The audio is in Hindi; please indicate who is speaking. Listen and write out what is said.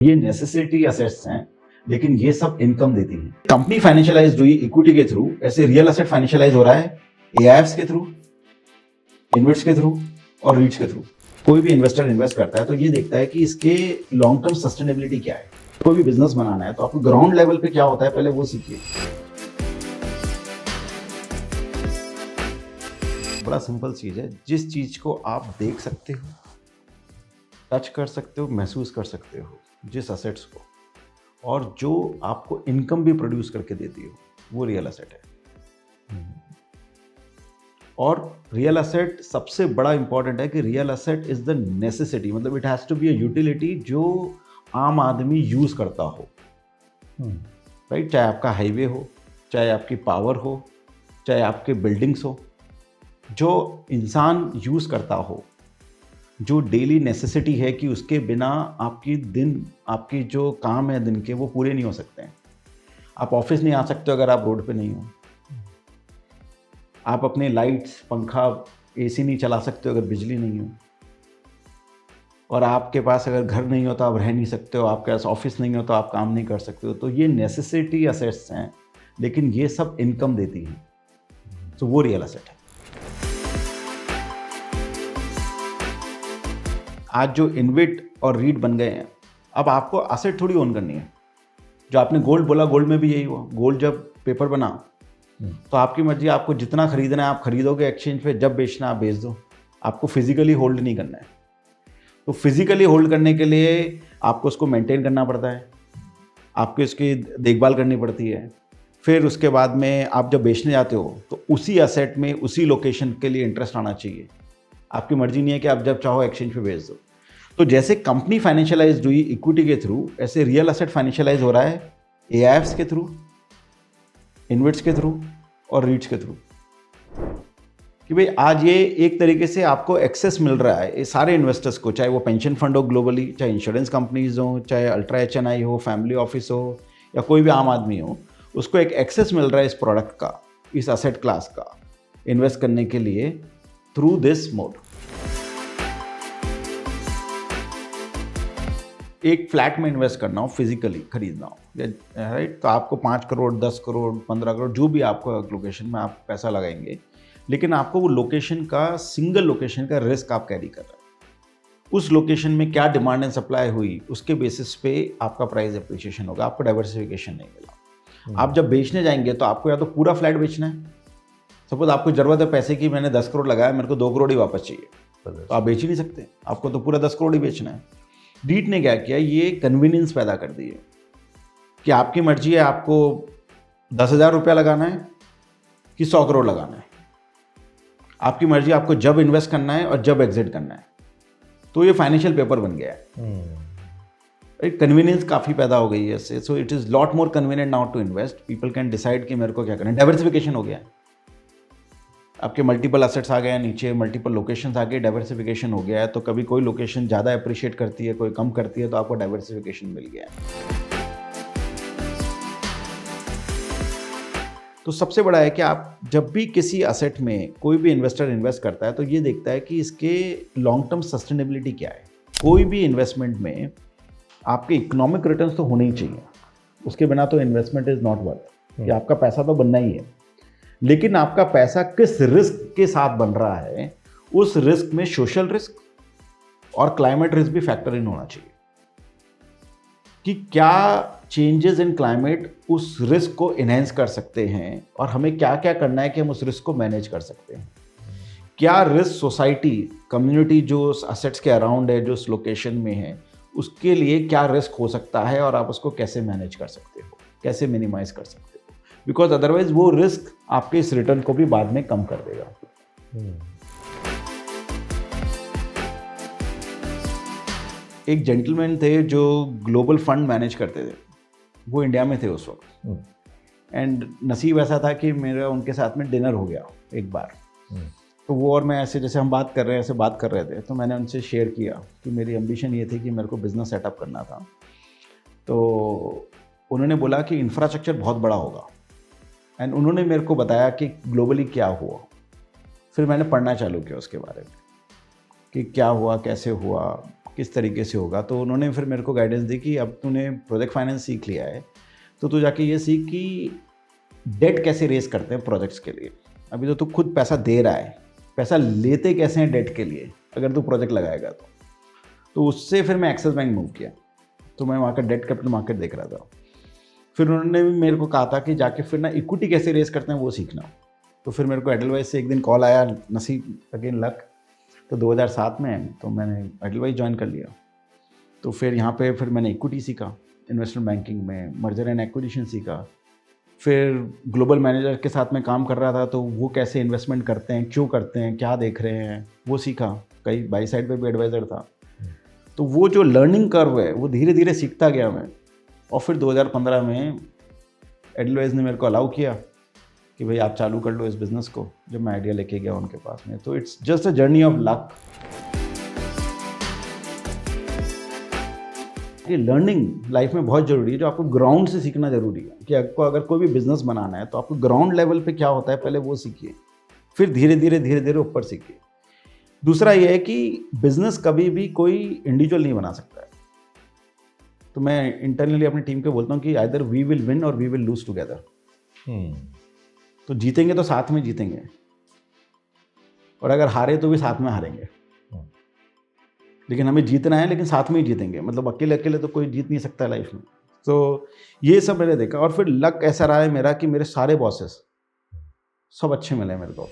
Speaker 1: ये नेसेसिटी असेट्स हैं, लेकिन ये सब इनकम देती हैं। कंपनी फाइनेंशियलाइज हुई इक्विटी के थ्रू, ऐसे रियल एसेट फाइनेंशियलाइज हो रहा है एआईएफ्स के थ्रू, इन्वेट्स के थ्रू और रीट्स के थ्रू। कोई भी इन्वेस्टर इन्वेस्ट करता है तो ये देखता है कि इसके लॉन्ग टर्म सस्टेनेबिलिटी क्या है। कोई भी बिजनेस बनाना है तो आपको ग्राउंड लेवल पे क्या होता है पहले वो सीखिए। बड़ा सिंपल चीज है, जिस चीज को आप देख सकते हो, टच कर सकते हो, महसूस कर सकते हो, जिस असेट्स को, और जो आपको इनकम भी प्रोड्यूस करके देती हो, वो रियल एसेट है। और रियल एसेट सबसे बड़ा इंपॉर्टेंट है कि real asset is the necessity, मतलब it has to be a utility जो आम आदमी यूज करता हो, राइट। चाहे आपका हाईवे हो, चाहे आपकी पावर हो, चाहे आपके बिल्डिंग्स हो, जो इंसान यूज करता हो, जो डेली नेसेसिटी है कि उसके बिना आपकी जो काम है दिन के वो पूरे नहीं हो सकते हैं। आप ऑफिस नहीं आ सकते अगर आप रोड पे नहीं हो। आप अपने लाइट्स, पंखा, एसी नहीं चला सकते अगर बिजली नहीं हो। और आपके पास अगर घर नहीं हो तो आप रह नहीं सकते हो, आपके पास ऑफिस नहीं हो तो आप काम नहीं कर सकते हो। तो ये नेसेसिटी असेट्स हैं, लेकिन ये सब इनकम देती हैं, तो वो रियल एसेट है। आज जो इन्वेट और रीट बन गए हैं, अब आपको एसेट थोड़ी ओन करनी है। जो आपने गोल्ड बोला, गोल्ड में भी यही हुआ। गोल्ड जब पेपर बना तो आपकी मर्जी, आपको जितना खरीदना है आप खरीदोगे एक्सचेंज पे, जब बेचना आप बेच दो। आपको फिजिकली होल्ड नहीं करना है। तो फिजिकली होल्ड करने के लिए आपको उसको मेंटेन करना पड़ता है, आपको इसकी देखभाल करनी पड़ती है। फिर उसके बाद में आप जब बेचने जाते हो तो उसी एसेट में उसी लोकेशन के लिए इंटरेस्ट आना चाहिए। आपकी मर्जी नहीं है कि आप जब चाहो एक्सचेंज पे बेच दो। तो जैसे कंपनी फाइनेंशियलाइज हुई इक्विटी के थ्रू, ऐसे रियल एसेट फाइनेंशियलाइज हो रहा है एआईएफ्स के थ्रू, इन्वेट्स के थ्रू और रीट्स के थ्रू। कि भाई आज ये एक तरीके से आपको एक्सेस मिल रहा है, ये सारे इन्वेस्टर्स को, चाहे वो पेंशन फंड हो ग्लोबली, चाहे इंश्योरेंस कंपनीज हो, चाहे अल्ट्रा एचएनआई हो, फैमिली ऑफिस हो, या कोई भी आम आदमी हो, उसको एक एक्सेस मिल रहा है इस प्रोडक्ट का, इस एसेट क्लास का, इन्वेस्ट करने के लिए थ्रू दिस मोड। एक फ्लैट में इन्वेस्ट करना हो, फिजिकली खरीदना हो, राइट, तो आपको 5 करोड़, 10 करोड़, 15 करोड़, जो भी आपको लोकेशन में आप पैसा लगाएंगे, लेकिन आपको वो लोकेशन का, सिंगल लोकेशन का रिस्क आप कैरी कर रहे हैं। उस लोकेशन में क्या डिमांड एंड सप्लाई हुई, उसके बेसिस पे आपका प्राइस एप्रिसिएशन होगा, आपको डाइवर्सिफिकेशन नहीं मिला। आप जब बेचने जाएंगे तो आपको या तो पूरा फ्लैट बेचना है। सपोज आपको जरूरत है पैसे की, मैंने 10 करोड़ लगाया, मेरे को 2 करोड़ ही वापस चाहिए, तो आप बेच ही नहीं सकते, आपको तो पूरा 10 करोड़ ही बेचना है। रीट ने क्या किया, ये कन्वीनियंस पैदा कर दी है कि आपकी मर्जी है, आपको 10,000 रुपया लगाना है कि 100 करोड़ लगाना है। आपकी मर्जी, आपको जब इन्वेस्ट करना है और जब एग्जिट करना है। तो ये फाइनेंशियल पेपर बन गया है। कन्वीनियंस काफ़ी पैदा हो गई है इससे। So it is lot more convenient now to invest. People can decide कि मेरे को क्या करना है। डाइवर्सिफिकेशन हो गया है, आपके मल्टीपल एसेट्स आ गए हैं, नीचे मल्टीपल लोकेशंस आ गए, डाइवर्सिफिकेशन हो गया है। तो कभी कोई लोकेशन ज़्यादा अप्रिशिएट करती है, कोई कम करती है, तो आपको डाइवर्सिफिकेशन मिल गया है। तो सबसे बड़ा है कि आप जब भी किसी एसेट में कोई भी इन्वेस्टर इन्वेस्ट करता है तो ये देखता है कि इसके लॉन्ग टर्म सस्टेनेबिलिटी क्या है। कोई भी इन्वेस्टमेंट में आपके इकोनॉमिक रिटर्न्स तो होने ही चाहिए, उसके बिना तो इन्वेस्टमेंट इज नॉट वर्थ। कि आपका पैसा तो बनना ही है, लेकिन आपका पैसा किस रिस्क के साथ बन रहा है, उस रिस्क में सोशल रिस्क और क्लाइमेट रिस्क भी फैक्टर इन होना चाहिए। कि क्या चेंजेस इन क्लाइमेट उस रिस्क को इनहेंस कर सकते हैं, और हमें क्या क्या करना है कि हम उस रिस्क को मैनेज कर सकते हैं। क्या रिस्क सोसाइटी, कम्युनिटी जो उस एसेट्स के अराउंड है, जो उस लोकेशन में है, उसके लिए क्या रिस्क हो सकता है, और आप उसको कैसे मैनेज कर सकते हो, कैसे मिनिमाइज कर सकते हो। बिकॉज अदरवाइज वो रिस्क आपके इस रिटर्न को भी बाद में कम कर देगा। एक जेंटलमैन थे जो ग्लोबल फंड मैनेज करते थे, वो इंडिया में थे उस वक्त। एंड नसीब ऐसा था कि मेरा उनके साथ में डिनर हो गया एक बार। तो वो और मैं ऐसे, जैसे हम बात कर रहे हैं, ऐसे बात कर रहे थे, तो मैंने उनसे शेयर किया कि मेरी एम्बिशन ये थी कि मेरे को बिजनेस सेटअप करना था। तो उन्होंने बोला कि इंफ्रास्ट्रक्चर बहुत बड़ा होगा, एंड उन्होंने मेरे को बताया कि ग्लोबली क्या हुआ। फिर मैंने पढ़ना चालू किया उसके बारे में कि क्या हुआ, कैसे हुआ, किस तरीके से होगा। तो उन्होंने फिर मेरे को गाइडेंस दी कि अब तूने प्रोजेक्ट फाइनेंस सीख लिया है तो तू जाके ये सीख कि डेट कैसे रेस करते हैं प्रोजेक्ट्स के लिए। अभी तो तू खुद पैसा दे रहा है, पैसा लेते कैसे हैं डेट के लिए अगर तू प्रोजेक्ट लगाएगा तो उससे फिर मैं एक्सिस बैंक मूव किया। तो मैं वहाँ का डेट कैपिटल मार्केट देख रहा था। फिर उन्होंने भी मेरे को कहा था कि जाके फिर ना इक्विटी कैसे रेस करते हैं वो सीखना। तो फिर मेरे को एडलवाइस से एक दिन कॉल आया, नसीब अगेन लक, तो 2007 में तो मैंने एडलवाइस ज्वाइन कर लिया। तो फिर यहाँ पे फिर मैंने इक्विटी सीखा, इन्वेस्टमेंट बैंकिंग में मर्जर एंड एक्विजिशन सीखा। फिर ग्लोबल मैनेजर के साथ में काम कर रहा था तो वो कैसे इन्वेस्टमेंट करते हैं, क्यों करते हैं, क्या देख रहे हैं, वो सीखा। कई बाई साइड पे भी एडवाइज़र था। तो वो जो लर्निंग कर्व है वो धीरे धीरे सीखता गया मैं। और फिर 2015 में एडलवाइस ने मेरे को अलाउ किया कि भाई आप चालू कर लो इस बिज़नेस को, जब मैं आइडिया लेके गया उनके पास में। तो it's just a journey of luck. ये लर्निंग लाइफ में बहुत ज़रूरी है, जो आपको ग्राउंड से सीखना ज़रूरी है कि आपको अगर कोई भी बिज़नेस बनाना है तो आपको ग्राउंड लेवल पे क्या होता है पहले वो सीखिए, फिर धीरे धीरे ऊपर सीखिए। दूसरा ये है कि बिज़नेस कभी भी कोई इंडिविजुअल नहीं बना सकता है। तो मैं इंटरनली अपनी टीम को बोलता हूँ कि आइदर वी विल विन और वी विल लूज टुगेदर। तो जीतेंगे तो साथ में जीतेंगे, और अगर हारे तो भी साथ में हारेंगे। लेकिन हमें जीतना है, लेकिन साथ में ही जीतेंगे। मतलब अकेले अकेले तो कोई जीत नहीं सकता लाइफ में। तो ये सब मैंने देखा। और फिर लक ऐसा रहा है मेरा कि मेरे सारे बॉसेस सब अच्छे मिले मेरे को।